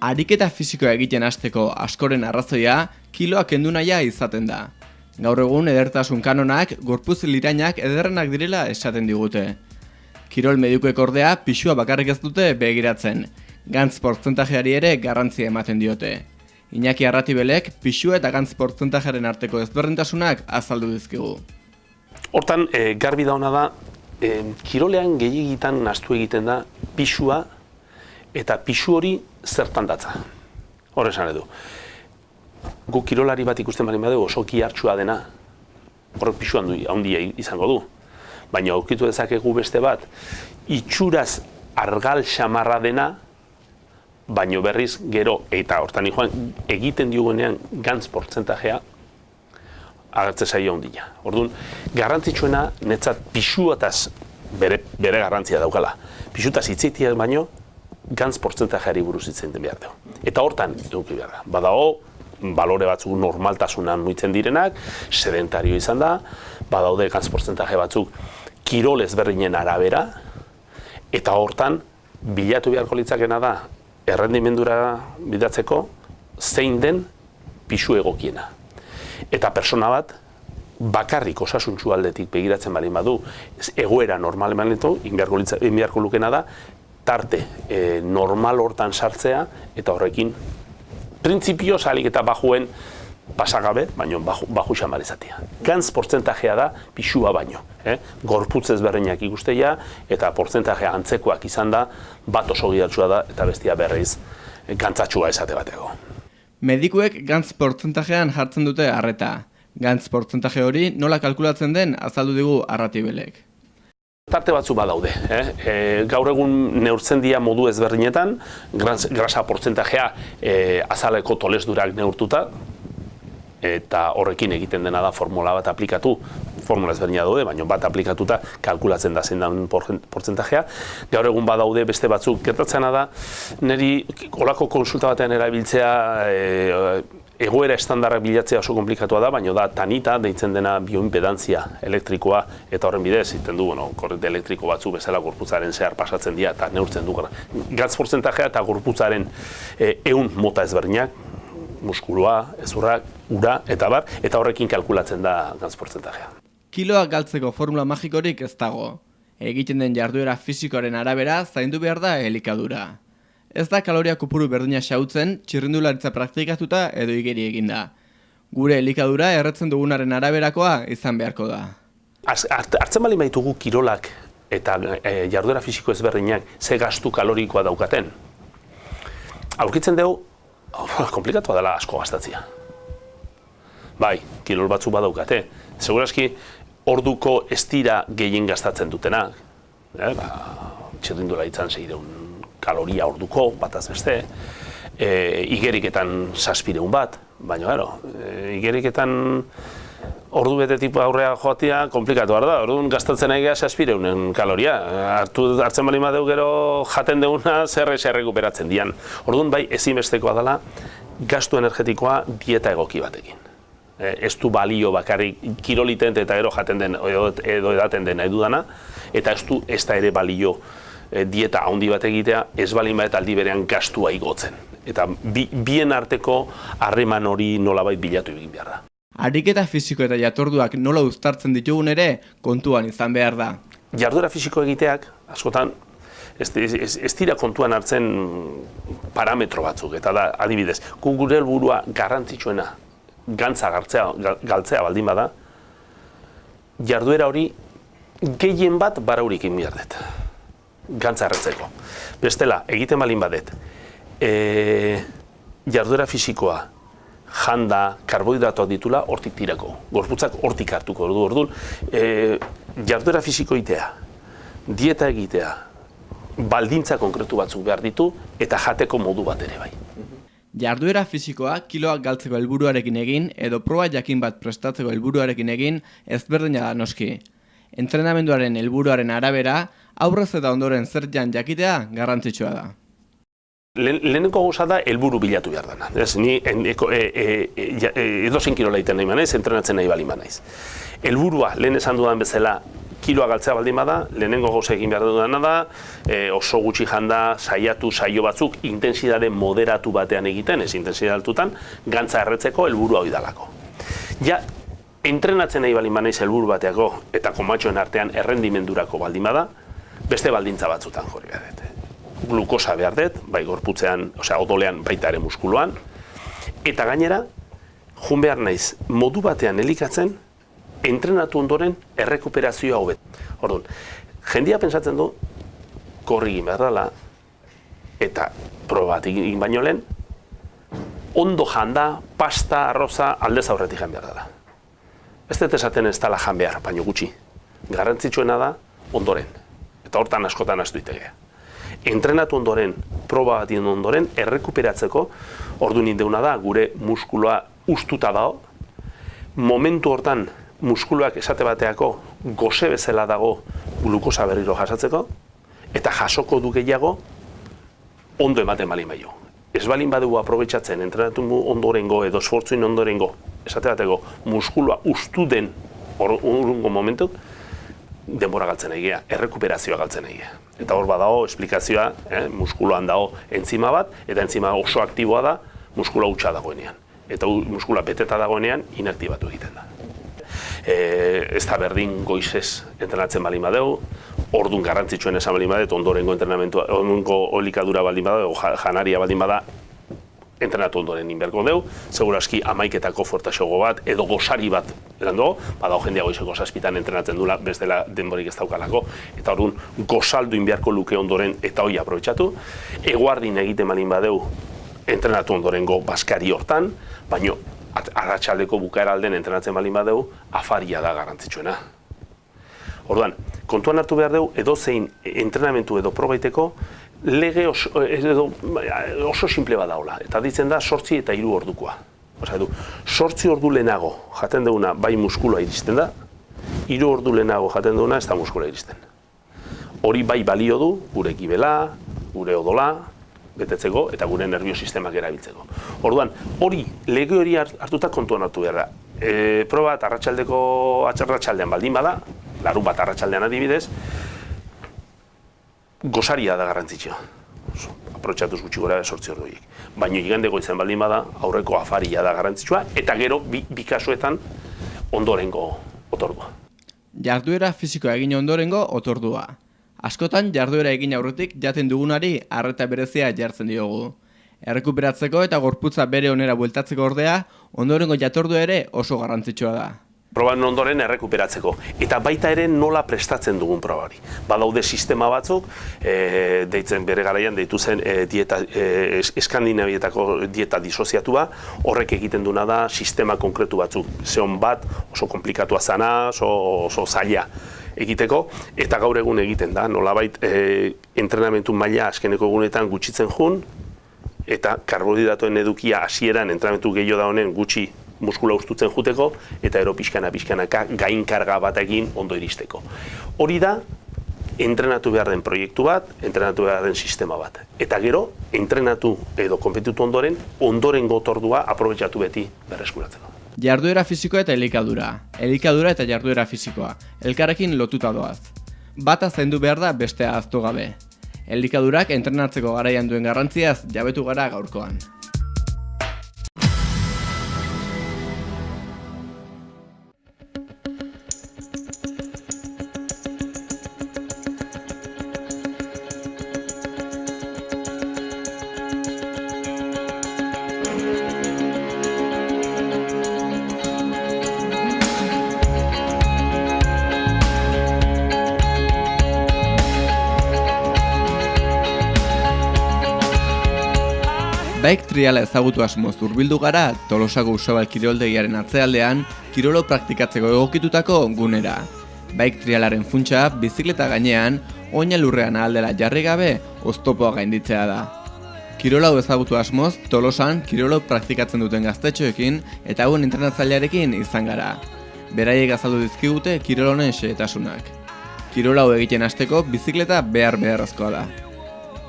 Ariketa fisikoa egiten hasteko askoren arrazoia kiloa kendu nahia izaten da. Gaur egun edertasun kanonak gorputz lirainak ederrenak direla esaten digute. Kirol medikuek ordea pisua bakarrik ez dute begiratzen. Gantz portzentajeari ere garrantzia ematen diote. Iñaki Arratibelek pisua eta gantz portzentajearen arteko ezberdintasunak azaldu dizkigu. Hortan, garbi dauna da, kirolean gehiegitan nahastu egiten da pisua eta pisu hori zertan datza. Hor esan edu. Gu kirolari bat ikusten bali badegu oso kihartsua dena, horrek pisu handia izango du. Baina aurkitu dezakegu beste bat, itxuraz argal xamarra dena, baino berriz gero, eta hortan egiten diogunean gantz portzentajea, agertze zaio handia. Orduan, garrantzitsuena netzat pisuataz bere garrantzia daukala. Pisutaz hitzeitia baino, gantz portzentajeari buruz hitzen behar dugu. Eta hortan eduki behar da. Badago, balore batzuk normaltasunan muitzen direnak, sedentario izan da, badaude gantz portzentaje batzuk kirol ezberdinen arabera, eta hortan bilatu beharko litzakena da errendimendura bidatzeko zein den pisu egokiena. Eta persona bat bakarrik osasuntsu aldetik begiratzen baldin badu, egoera normal eman ditu, inbiarko lukena da, tarte normal hortan sartzea eta horrekin printzipioz alik eta bajuen pasagabe, baino baju xamar izatea. Gantz portzentajea da pisua baino. Gorputz ezberdinak ikusteia eta portzentajea antzekoak izan da, bat oso gidatsua da eta bestia berriz gantzatxua esate bateko. Medikuek gantz portzentajean jartzen dute arreta. Gantz portzentaje hori nola kalkulatzen den azaldu digu Arratibelek. Tarte batzu badaude. Gaur egun neurtzen dira modu ezberdinetan, grasa portzentajea azaleko tolesdurak neurtuta, eta horrekin egiten dena da formula bat aplikatu, formula ezberdina daude, baina bat aplikatuta kalkulatzen da zein da portzentajea. Gaur egun badaude beste batzuk gertatzena da, niri olako konsulta batean erabiltzea egoera estandarrak bilatzea oso komplikatua da, baina da tanita deitzen dena bioimpedantzia elektrikoa eta horren bidez egiten du, korrente elektriko batzu bezala gorputzaren zehar pasatzen dira eta neurtzen du. Gantz portzentajea eta gorputzaren 100 mota ezberdinak, muskulua, ezurrak, ura eta bar, eta horrekin kalkulatzen da gantz portzentajea. Kiloak galtzeko formula magikorik ez dago. Egiten den jarduera fisikoaren arabera zaindu behar da elikadura. Ez da kaloria kopuru berdina xautzen, txirrindularitza praktikatuta edo igeri eginda. Gure elikadura erretzen dugunaren araberakoa izan beharko da. Hartzen bali baitugu kirolak eta jarduera fisiko ezberdinak ze gastu kalorikoa daukaten. Aurkitzen dugu, komplikatua dela asko gastatzea. Bai, kirol batzu badaukate. Segurazki, orduko estira gehien gastatzen dutenak. Txirrindularitzan 600 kaloria orduko, bataz beste, igeriketan 700 bat, baina igeriketan ordu bete tipu aurrea joatia komplikatu da, orduan gastatzen nahi 700 kaloria. Hartzen bali badeu gero jaten deuna zer rekuperatzen dian. Orduan bai ezinbestekoa dela gastu energetikoa dieta egoki batekin. Ez du balio bakarrik kiroliten eta gero jaten den edo edaten den nahi dudana, eta ez da ere balio dieta handi bat egitea, ez balin bat aldi berean gastua igotzen. Eta bien arteko harreman hori nolabait bilatu egin behar da. Ariketa fisiko eta jatorduak nola uztartzen ditugun ere kontuan izan behar da. Jarduera fisiko egiteak, askotan, ez dira kontuan hartzen parametro batzuk, eta da, adibidez, gure helburua garrantzitsuena gantza galtzea baldin bada, jarduera hori gehien bat baraurik egin behar dut. Gantza erretzeko. Bestela, egiten balin badet, jarduera fisikoa, janda, karbohidratoak ditula, hortik tirako. Gorputzak hortik hartuko du orduan. Jarduera fisiko egitea, dieta egitea, baldintza konkretu batzuk behar ditu, eta jateko modu bat ere bai. Jarduera fisikoa kiloak galtzeko helburuarekin egin, edo proba jakin bat prestatzeko helburuarekin egin, ezberdina da noski. Entrenamenduaren helburuaren arabera, aurrez eta ondoren zer jakitea garrantzitsua da. Lehenengo gauza da helburu bilatu behar dena. Ni edozein kirola egiten nahi manaiz, entrenatzen nahi bali manaiz. Helburua, lehen esan dudan bezala, kiloa galtzea baldin bada, lehenengo gauza egin behar dudana da, oso gutxi janda, saio batzuk, intensidade moderatu batean egiten, ez intensidade altutan, gantza erretzeko helburua hori dalako. Ja, entrenatzen nahi baldin banaiz helburu bateako eta komatxoen artean errendimendurako baldin bada, beste baldintza batzutan jorri behar dut. Glukosa behar dut, bai gorputzean, odolean baita ere muskuluan, eta gainera, jun behar naiz, modu batean elikatzen, entrenatu ondoren errekuperazioa hobet. Orduan, jendia pentsatzen du, korri egin behar dela, eta proba bat egin baino lehen, ondo janda, pasta, arroza, aldez aurretik jan behar dela. Ez dut esaten ez dela jan behar, baino gutxi. Garrantzitsuena da, ondoren. Eta hortan askotan astu itegea. Entrenatu ondoren, proba bat egin ondoren, errekuperatzeko, ordu nindeuna da, gure muskuloa ustuta dago, momentu hortan muskuluak esate bateako goze bezala dago glukosa berriro jasatzeko, eta jasoko du gehiago ondo ematen balin baino. Ez balin badugu aprobetxatzen entrenatu ondorengo edo esfortzuin ondorengo, esate bateko muskulua ustu den urrungo momentu, denbora galtzen egea, errekuperazioa galtzen egea. Eta hor badago esplikazioa, muskuluan dago entzima bat, eta entzima oso aktiboa da, muskula hutsa dagoenean. Eta muskula beteta dagoenean, inaktibatu egiten da. Ez da berdin goizez entrenatzen balin badeu, ordun garrantzitsuen esan balin badet, ondorengo entrenamentua, ondorengo elikadura baldin badeu, janaria baldin bada, entrenatu ondoren inberko deu, seguraski 11etako fortaxogo bat, edo gosari bat eran dugu, badao jendea goizeko 7etan entrenatzen dula, bestela denborik ez daukalako, eta orduan gozaldu inbiarko luke ondoren eta hori aprobetxatu, eguardin egiten balin badeu, entrenatu ondorengo baskari hortan, baino arratsaldeko bukaera alden entrenatzen balin badeu, afaria da garrantzitsuena. Orduan, kontuan hartu behar dugu, edozein entrenamentu edo probaiteko, lege oso simple bat daula, eta ditzen da 8 eta 3 ordukoa. Osa edu, 8 ordu lehenago jaten duguna bai muskuloa iristen da, 3 ordu lehenago jaten duguna ez da muskuloa iristen. Hori bai balio du, gure gibela, gure odola, betetzeko eta gure nerviosistemak erabiltzeko. Orduan, lege hori hartuta kontuan hartu behar da. Proba bat arratsaldean baldin bada, larun bat arratsaldean adibidez, gosaria da garrantzitsua. Aprotxatuz gutxi gora 8 orduik. Baina igande goizen baldin bada, aurreko afaria da garrantzitsua, eta gero bi kasuetan ondorengo otordua. Jarduera fisikoa egin ondorengo otordua. Askotan jarduera egin aurretik jaten dugunari arreta berezia jartzen diogu. Errekuperatzeko eta gorputza bere onera bueltatzeko ordea, ondorengo jatordua ere oso garrantzitsua da. Proban ondoren errekuperatzeko, eta baita ere nola prestatzen dugun proba hori. Badaude sistema batzuk, deitzen bere garaian deitu zen Eskandinavietako dieta disoziatua, horrek egiten duna da sistema konkretu batzuk. Zehon bat oso komplikatua zana, oso zaila egiteko, eta gaur egun egiten da, nolabait entrenamentu maila azkeneko egunetan gutxitzen jun, eta karbohidratuen edukia hasieran entrenamentu gehiago da honen gutxi muskula ustutzen juteko, eta ero pixkanaka gainkarga batekin ondo iristeko. Hori da, entrenatu behar den proiektu bat, entrenatu behar den sistema bat. Eta gero, entrenatu edo konpetitu ondorengo otordua aprobetxatu beti berreskuratzeko. Jarduera fisikoa eta elikadura. Elikadura eta jarduera fisikoa. Elkarrekin lotuta doaz. Bata zaindu behar da bestea ahaztu gabe. Elikadurak entrenatzeko garaian duen garrantziaz jabetu gara gaurkoan. Bike triala ezagutu asmoz hurbildu gara Tolosako Usabal kiroldegiaren atzealdean kirolo praktikatzeko egokitutako gunera. Bike trialaren funtsa bizikleta gainean, oina lurrean ahaldela jarri gabe oztopoa gainditzea da. Kirola hau ezagutu asmoz Tolosan kirolo praktikatzen duten gaztetxoekin eta hauen entrenatzailearekin izan gara. Beraiek azaldu dizkigute kirol honen xehetasunak. Kirola hau egiten hasteko bizikleta beharrezkoa da.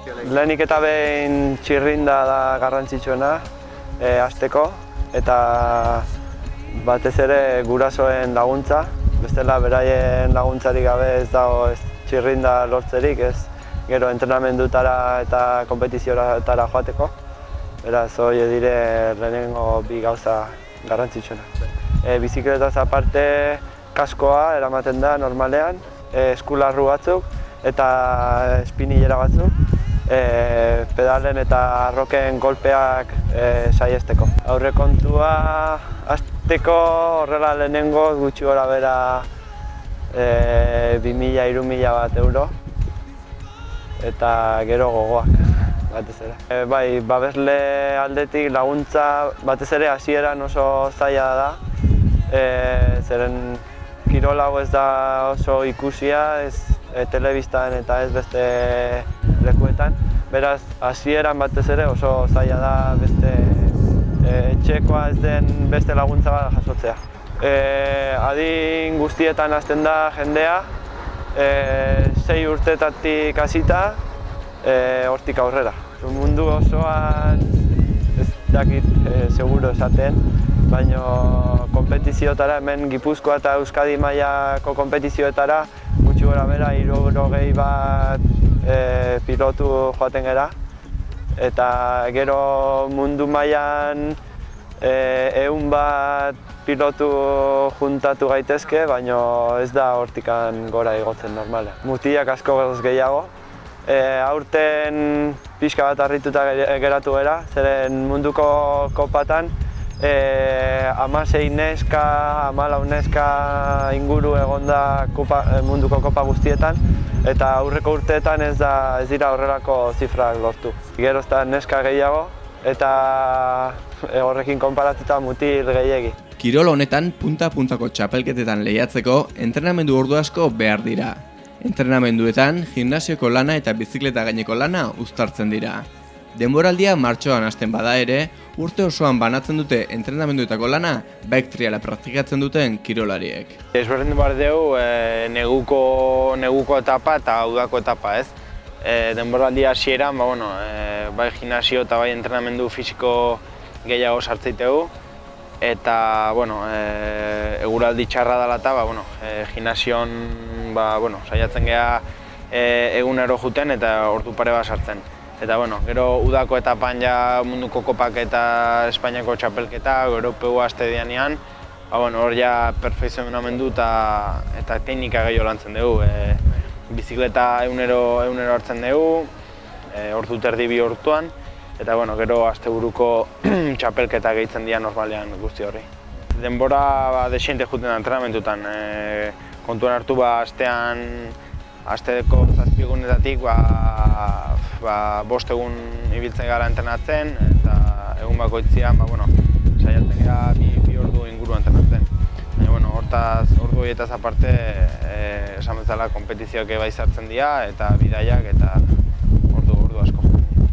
Lehenik eta behin txirrinda da garrantzitsuena hasteko, eta batez ere gurasoen laguntza bestela beraien laguntzarik gabe ez dago txirrinda lortzerik, ez gero entrenamendutara eta kompetizioetara joateko. Beraz, hori dire lehenengo bi gauza garrantzitsuena. Bizikletaz aparte kaskoa eramaten da normalean, eskularru batzuk eta espinillera batzuk, pedalen eta arroken kolpeak saihesteko. Aurrekontua hasteko horrela lehenengo gutxi gora bera 2.000-3.000 bat euro eta gero gogoak batez ere. Bai, babesle aldetik laguntza batez ere hasieran oso zaila da, zeren kirol hau ez da oso ikusia, ez telebistan eta ez beste lekuetan. Beraz, hasieran batez ere oso zaila da beste etxekoa ez den beste laguntza bat jasotzea. Adin guztietan hasten da jendea, 6 urtetatik hasita, hortik aurrera. Mundu osoan ez dakit seguro esaten, baina konpetizioetara, hemen Gipuzkoa eta Euskadi mailako konpetizioetara gutxi gora bera 60 bat pilotu joaten gera. Eta gero mundu mailan 100 bat pilotu juntatu gaitezke, baina ez da hortikan gora igotzen normalean. Mutilak asko gehiago. Aurten pixka bat harrituta geratu gara, zeren munduko kopatan 16 neska, 14 neska inguru egonda munduko kopa guztietan, eta aurreko urteetan ez dira horrelako zifrak lortu. Gero ez da neska gehiago eta horrekin konparatuta mutil gehiegi. Kirol honetan punta-puntako txapelketetan lehiatzeko entrenamendu ordu asko behar dira. Entrenamenduetan, gimnasioko lana eta bizikleta gaineko lana uztartzen dira. Denboraldia martxoan hasten bada ere, urte osoan banatzen dute entrenamenduetako lana bike triala praktikatzen duten kirolariek. Ezberdin behar dugu neguko etapa eta udako etapa, ez? Denboraldia hasieran, bai gimnasio eta bai entrenamendu fisiko gehiago sartzeitegu. Eta, eguraldi txarra dela eta, gimnasion, saiatzen geha egunero juten eta ordu pare bat sartzen. Eta, gero udako etapan ja munduko kopak eta Espainiako txapelketa, europeu aste dianean, hor ja perfekzionamendu eta teknika gehiago lantzen dugu. Bizikleta egunero hartzen dugu, ordu terdi bi orduan. Eta gero asteburuko txapelketa gehitzen dira normalean guzti horri. Denbora desiente juten da entrenamentutan. Kontuan hartu asteko 7 egunetatik 5 egun ibiltzen gara entrenatzen eta egun bakoitzean saiatzen gara 2 ordu inguru entrenatzen. Hortaz, ordu horietaz aparte, esan bezala konpetizioak bai sartzen dira eta bidaiak eta ordu asko.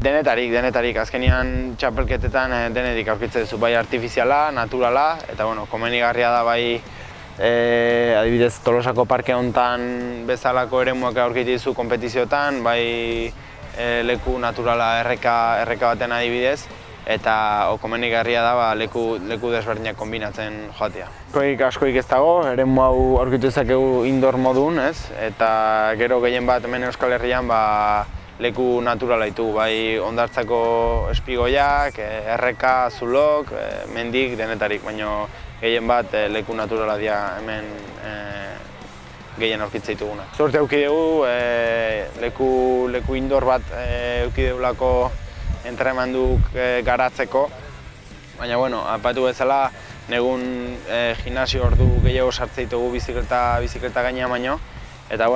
Denetarik, azkenean txapelketetan denetik aurkitzen duzu, bai artifiziala, naturala, eta komenigarria da bai adibidez Tolosako parke hontan bezalako eremuak aurkitzen duzu konpetizioetan, bai leku naturala erreka baten adibidez, eta komenigarria da leku desberdinak kombinatzen joatea. Askoik ez dago, eremu hau aurkitu dezakegu indoor modun, eta gero gehien bat hemen Euskal Herrian leku naturala ditugu, bai hondartzako espigoiak, erreka, zulok, mendik, denetarik, baina gehien bat leku naturala dira hemen gehien aurkitzen dituguna. Sorte eduki dugu, leku indoor bat eduki dugulako entrenamenduk garatzeko, baina aipatu bezala, negun gimnasio ordu gehiago sartzen ditugu bizikleta gainean baino. Eta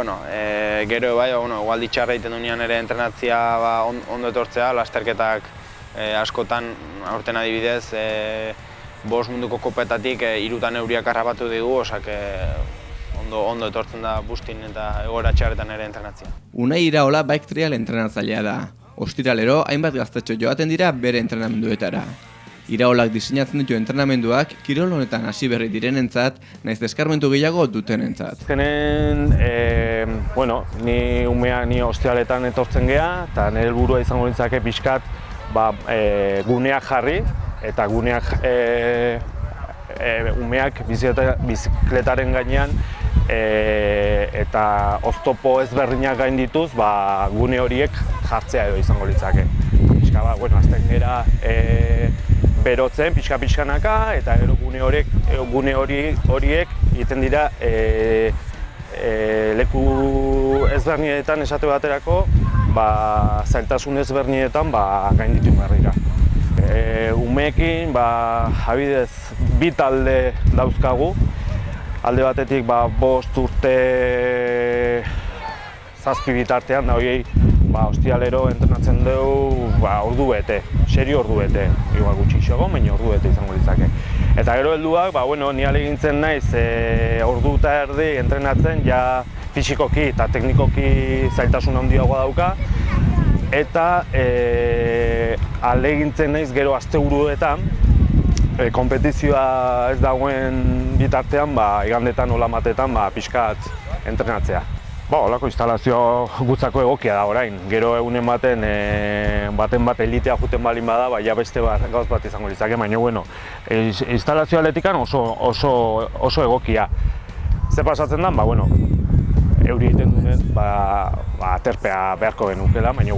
gero igualdi txarra egiten duenean ere entrenatzea ondo etortzea, lasterketak askotan aurten adibidez 5 munduko kopetatik 3 euriak harrapatu dugu, osak ondo etortzen da bustin eta egoera txarretan ere entrenatzea. Unai Iraola bike trial entrenatzailea da. Ostiralero hainbat gaztetxo joaten dira bere entrenamenduetara. Iraolak diseinatzen ditu entrenamenduak kirol honetan hasi berri direnentzat, naiz deskarmentu gehiago dutenentzat. Azkenen, ni umeak ni ostiraletan etortzen geha, eta nire helburua izango nintzake pixkat guneak jarri, eta guneak umeak bizikletaren gainean eta oztopo ezberdinak gaindituz, gune horiek jartzea edo izango litzake. Pixka azten gera berotzen, pixka-pixkanaka, eta gero gune horiek egiten dira leku ezberdinetan esate baterako, zailtasun ezberdinetan gainditu behar dira. Umeekin, adibidez, bi talde dauzkagu. Alde batetik 5 urte 7 bitartean, da horiei ostialero entrenatzen dugu ordu bete, serio ordu bete. Igual gutxi xogo, baina ordu bete izango litzake. Eta gero helduak, ni ahalegintzen naiz ordu eta erdi entrenatzen, ja fisikoki eta teknikoki zailtasun handiagoa dauka. Eta ahalegintzen naiz gero asteburuetan, konpetizioa ez dagoen bitartean, igandetan olamatetan pixkat entrenatzea. Holako instalazio gutzako egokia da orain. Gero egunen baten bat elitea juten balin bada, ja beste gauz bat izango litzake, baina instalazio atletikan oso egokia. Ze pasatzen da? Euri egiten duen, aterpea beharko genukela, baina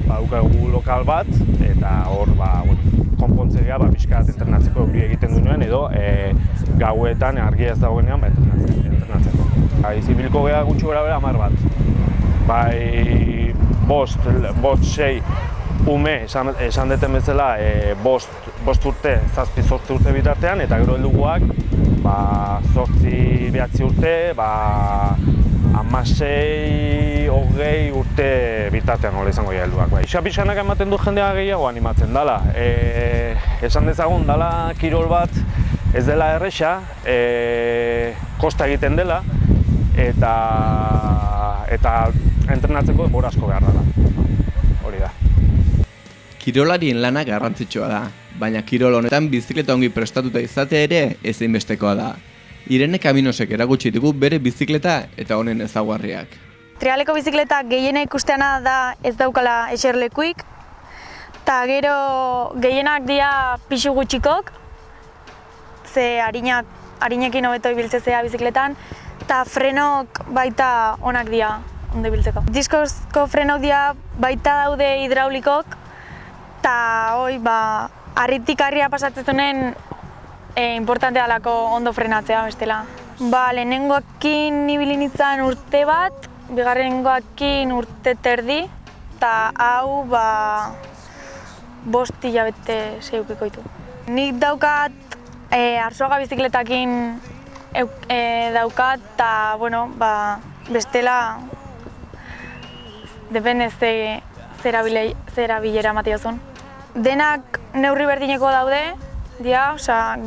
badukagu lokal bat, eta hor konpontzea pixkat entrenatzeko euri egiten duen, edo gauetan argia ez dagoenean entrenatzeko. Izibilko geha gutxi gara bera 10 bat. 5-6 ume esan deten bezala 5 urte, 7-8 urte bitartean, eta gero helduguak 8-9 urte, 16-20 urte bitartean nola izango dira helduak. Pixka-pixkanak ematen du jendea gehiago animatzen dela. Esan dezagun dela kirol bat ez dela erresa, kosta egiten dela, eta entrenatzeko denbora asko behar dela. Hori da. Kirolarien lana garrantzitsua da, baina kirol honetan bizikleta ongi prestatuta izate ere ezinbestekoa da. Irene Kaminosek erakutsi digu bere bizikleta eta honen ezaugarriak. Trialeko bizikleta gehiena ikusteana da ez daukala eserlekuik, eta gero gehienak dira pixu gutxikok, ze harinekin hobeto ibiltzea bizikletan, eta frenok baita onak dira ondo ibiltzeko. Diskozko frenok dira baita daude hidraulikok, eta harritik harria pasatzen importante dalako ondo frenatzea bestela. Lehenengoakin ibili nintzen urte bat, bigarrengoakin urte terdi, eta hau 5 hilabete zeukiko ditu. Nik daukat Arzuaga bizikletakin daukat, eta bestela depende zera bilera matiozun. Denak neurri berdineko daude,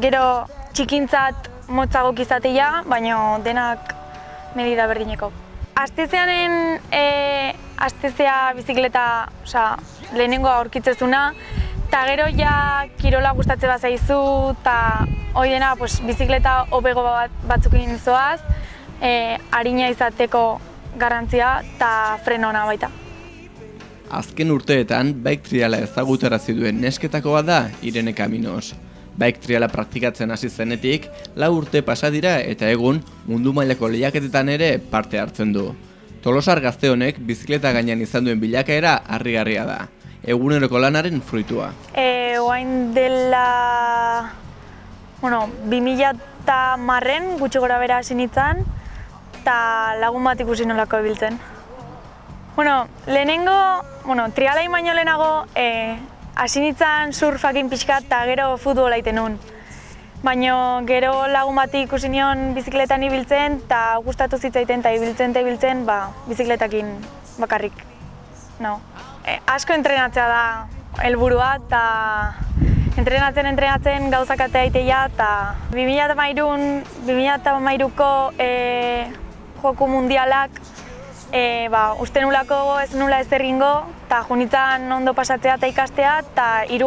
gero txikintzat motzagok izatea, baina denak medida berdineko. Astezeanen astezea bizikleta lehenengoa aurkitzezuna, eta gero ja kirola gustatzen bat zaizu, eta hori dena bizikleta hobego batzukin zoaz, harina izateko garrantzia eta frenona baita. Azken urteetan, bike triala ezagutarazi duen nesketakoa da Irene Kaminos. Bike triala praktikatzen hasi zenetik, 4 urte pasa dira eta egun mundu mailako lehiaketetan ere parte hartzen du. Tolosar gazte honek bizikleta gainean izan duen bilakaera harrigarria da. Eguneroko lanaren fruitua. Oain dela 2010 gutxi gora bera hasi nintzen, eta lagun bat ikusi nolako ibiltzen. Lehenengo, trialain baino lehenago, hasi nintzen surfakin pixkat eta gero futbola egiten nuen. Baina gero lagun bat ikusi nion bizikletan ibiltzen, eta gustatu zitzaiten eta ibiltzen, bizikletakin bakarrik. Asko entrenatzea da helburua, eta entrenatzen gauzakatea aitea, eta 2013ko Joku Mundialak uste nulako ez nula ez erringo, eta junitzen ondo pasatzea eta ikastea, eta 3.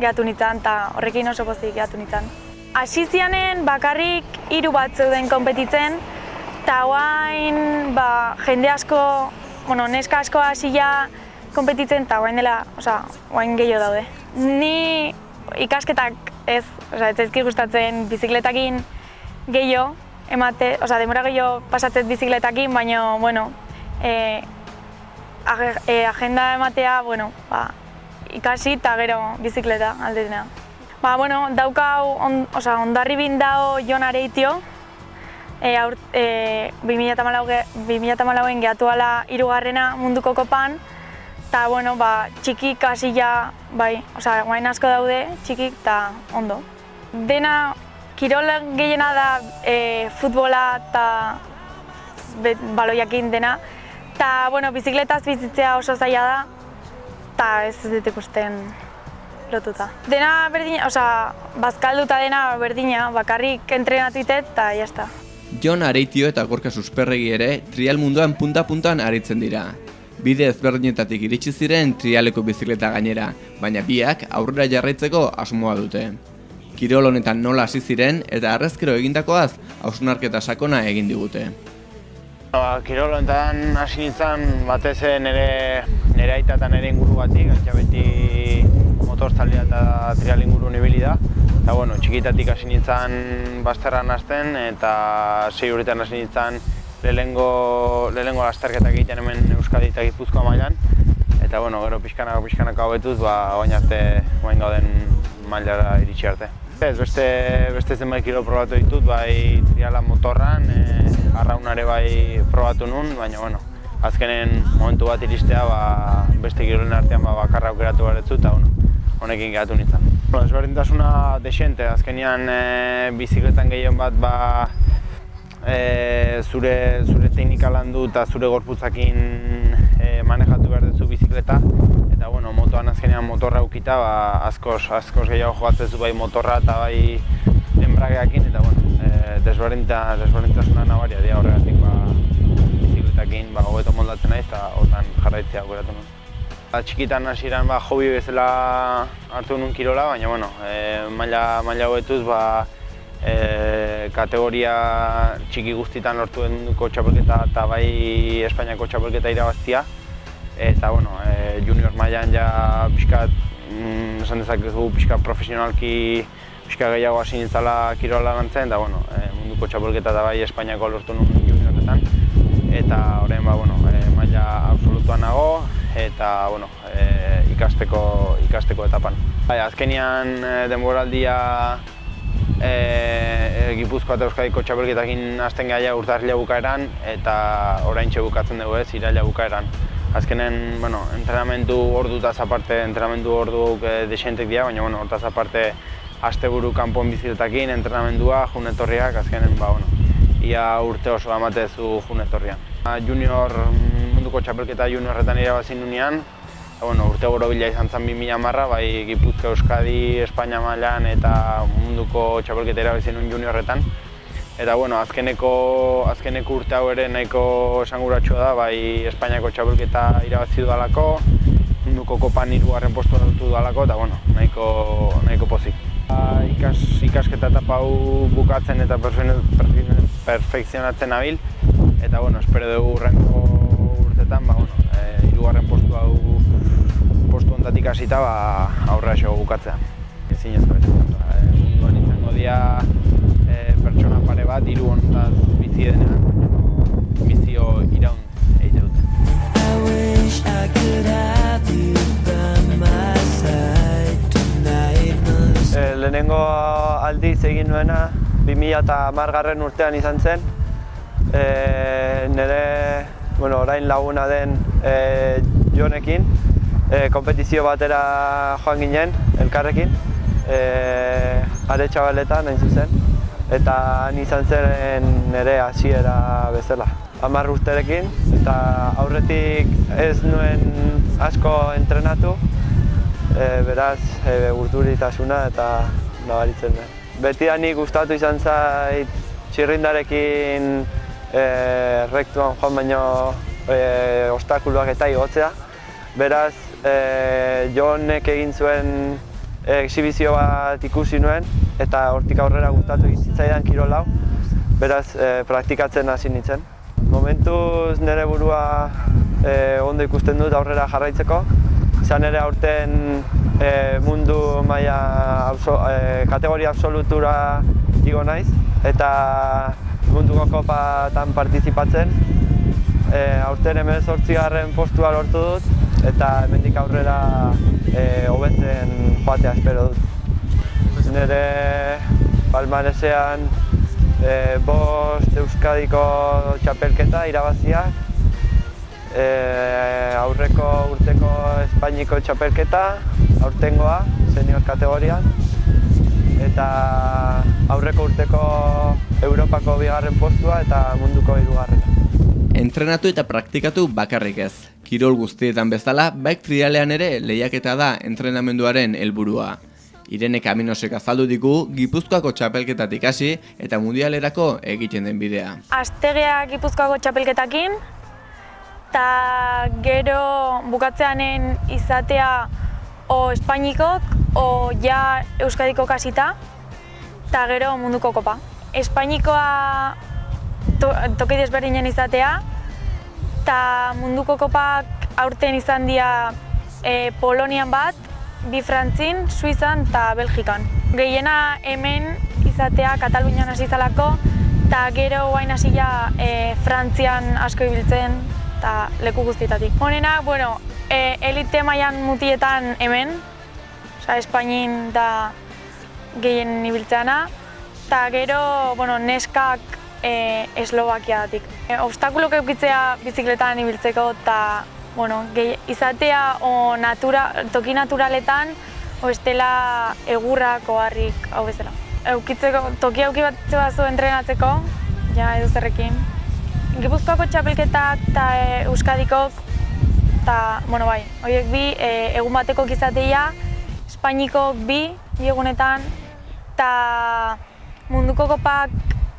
gehatu nintzen, eta horrekin oso pozik gehatu nintzen. Hasi zianen bakarrik 3 bat zeuden konpetitzen, eta oain jende asko, neska asko hasia konpetitzen, eta oain dela, oain gehiago daude. Ni ikasketak ez zaizki gustatzen bizikletakin gehiago, emate, denbora gehiago pasatzet bizikletakin, baina, bueno, agenda ematea, bueno, ikasi eta gero bizikleta aldetena. Daukau, Hondarribin dao Jon Areitio, 2014en gehatuala 3. munduko kopan, eta, bueno, txikik hasi ja, guain asko daude, txikik eta ondo. Dena, kirol gehiena da futbola eta baloiakin dena, eta, bueno, bizikletaz bizitzea oso zaila da, eta ez dut ikusten lotuta. Dena berdina, bazkalduta dena berdina, bakarrik entrenatu itet eta jazta. Jon Areitio eta Gorka Susperregi ere trial munduan punta-puntan aritzen dira. Bide ezberdinetatik iritsi ziren trialeko bizikleta gainera, baina biak aurrera jarraitzeko asmoa dute. Kirol honetan nola hasi ziren eta harrezkero egindakoaz hausnarketa sakona egin digute. Kirol honetan hasi nintzen batez nire aita eta nire inguru batik, beti motorzalea eta trial inguru ibili da. Eta, bueno, txikitatik hasi nintzen bazterran hasten eta 6 urtetan hasi nintzen lehenengo lasterketak egiten hemen Euskadi eta Gipuzkoa mailan. Eta, bueno, gero pixkanaka hobetuz, orain arte gauden mailara iritsi arte. Beste zenbait kirol probatu ditut, bai triala motorran, arraunare bai probatu nun, baina, bueno, azkenen momentu bat iristea, beste kirolen artean bakarra aukeratu baretzu eta, honekin gehatu nintzen. Ezberdintasuna desente, azkenean bizikletan gehien bat zure teknika landu eta zure gorputzakin manejatu behar duzu bizikleta. Eta, bueno, motoan azkenean motorra aukita, askoz gehiago jogatzezu bai motorra eta bai enbrageakin, eta, bueno, desberdintasuna nabaria dira horregatik bizikletakin hobeto moldatzen naiz eta hortan jarraitzea aukeratu nuen. Txikitan hasieran hobi bezala hartu nuen kirola, baina, bueno, maila hobetuz kategoria txiki guztitan lortu duko txapelketa eta bai Espainiako txapelketa irabaztia. Eta, bueno, junior mailan ja pixkat, esan dezakezu pixkat profesionalki pixkat gehiago hasi nintzala kirola lantzen, eta, bueno, munduko txapelketa eta bai Espainiako lortu nuen juniorretan. Eta orain, maila absolutuan nago eta, bueno, ikasteko etapan. Azkenean denboraldia Gipuzkoa eta Euskadiko txapelketakin hasten gaia urtarrila bukaeran eta oraintxe bukatzen dugu iraila bukaeran. Azkenen, entrenamendu ordutaz aparte, entrenamendu orduk desentek dira, baina hortaz aparte asteburu kanpon bizikletakin, entrenamendua, junetorriak, azkenen, ia urte oso amatezu junetorrian. Junior, munduko txapelketa juniorretan irabazi nunean, urte borobila izan zen 2010, bai Gipuzkoa, Euskadi, Espainia mailan eta munduko txapelketa irabazi nuen juniorretan. Eta, azkeneko urte hau ere nahiko esanguratsua da, bai Espainiako txapelketa irabazi dudalako, munduko kopan 3. postua dut dudalako, eta, nahiko pozik. Ikasketa etapa hau bukatzen eta perfekzionatzen nabil, eta, espero dugu hurrengo urtetan, 3. postu honetatik hasita aurrera xego bukatzea. Ezinezkoa munduan izango dira pertsona pare bat, 3 honetaz bizi denean, bizio iraun egite dute. Lehenengo aldiz egin nuena 2010 urtean izan zen. Nire orain laguna den Jonekin konpetizio batera joan ginen, elkarrekin, Aretxabaletan hain zuzen, eta han izan zen nire hasiera bezala. 10 urterekin, eta aurretik ez nuen asko entrenatu, beraz urduritasuna eta nabaritzen da. Betidanik gustatu izan zait txirrindarekin rektuan joan baino obstakuluak eta igotzea. Beraz, Jonek egin zuen exhibizio bat ikusi nuen eta hortik aurrera gustatu zitzaidan kirol hau. Beraz, praktikatzen hasi nintzen. Momentuz nire burua ondo ikusten dut aurrera jarraitzeko. Izan ere aurten mundu maila kategoria absolutura igo naiz eta munduko kopatan partizipatzen. Aurten 18. postua lortu dut, eta hemendik aurrera hobetzen joatea espero dut. Nire palmaresean 5 Euskadiko txapelketa irabaziak, aurreko urteko Espainiko txapelketa, aurtengoa, senior kategorian, eta aurreko urteko Europako 2. postua eta munduko 3. Entrenatu eta praktikatu bakarrik ez. Kirol guztietan bezala, bike trialean ere lehiaketa da entrenamenduaren helburua. Irene Kaminosek azaldu digu Gipuzkoako txapelketatik hasi eta mundialerako egiten den bidea. Astegea Gipuzkoako txapelketakin, eta gero bukatzeanen izatea o Espainikok o ja Euskadiko kasita, eta gero munduko kopa. Espainikoa toki desberdinen izatea, eta munduko kopak aurten izan dira Polonian bat, 2 Frantzin, Suizan eta Belgikan. Gehiena hemen izatea Katalunian hasi zalako, eta gero guain hasia Frantzian asko ibiltzen, eta leku guztietatik. Honenak, elite mailan mutietan hemen, Espainin da gehien ibiltzeana, eta gero neskak Eslovakiadatik. Obstakulok eukitzea bizikletan ibiltzeko, eta izatea toki naturaletan, estela egurrak oharrik hau bezala. Toki auki bat zebazu entrenatzeko, ja edo zerrekin. Gipuzkoako txapelketak eta Euskadikok, eta, horiek bi egun batekok izatea, Espainikok 2 egunetan, eta munduko kopak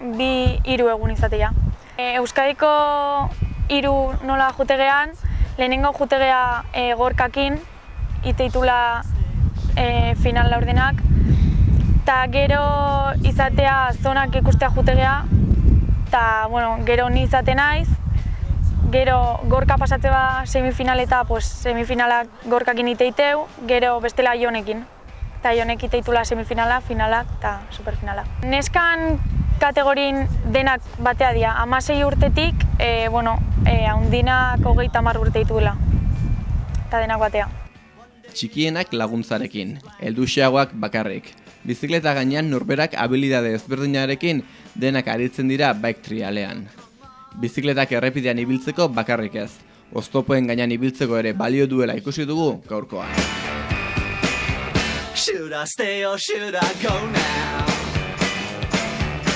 3 egun izatea. Euskadiko 3 nola jutegean, lehenengo jutegea gorkakin, iteitula final laurdenak, eta gero izatea zonak ikustea jutegea, eta gero ni izate naiz, gero gorka pasatze ba semifinaleta, semifinalak gorkakin iteiteu, gero bestela jonekin. Eta jonek iteitula semifinala, finalak eta superfinala. Neskan kategorin denak batea dira, 16 urtetik, haundinak 30 urte dituela, eta denak batea. Txikienak laguntzarekin, helduxeagoak bakarrik. Bizikleta gainean norberak habilidade ezberdinarekin denak aritzen dira bike trialean. Bizikletak errepidean ibiltzeko bakarrik ez, oztopoen gainean ibiltzeko ere balio duela ikusi dugu gaurkoan. Should I stay or should I go now?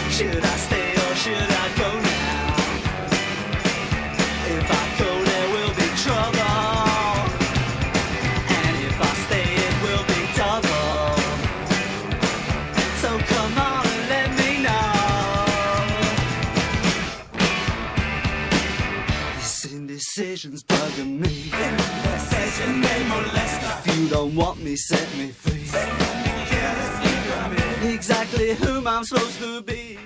Should I stay or should I go now? If I go there will be trouble, and if I stay it will be double. So come on and let me know. This indecision's bugging me. Indecision may molest me. If you don't want me, set me free. Exactly whom I'm supposed to be.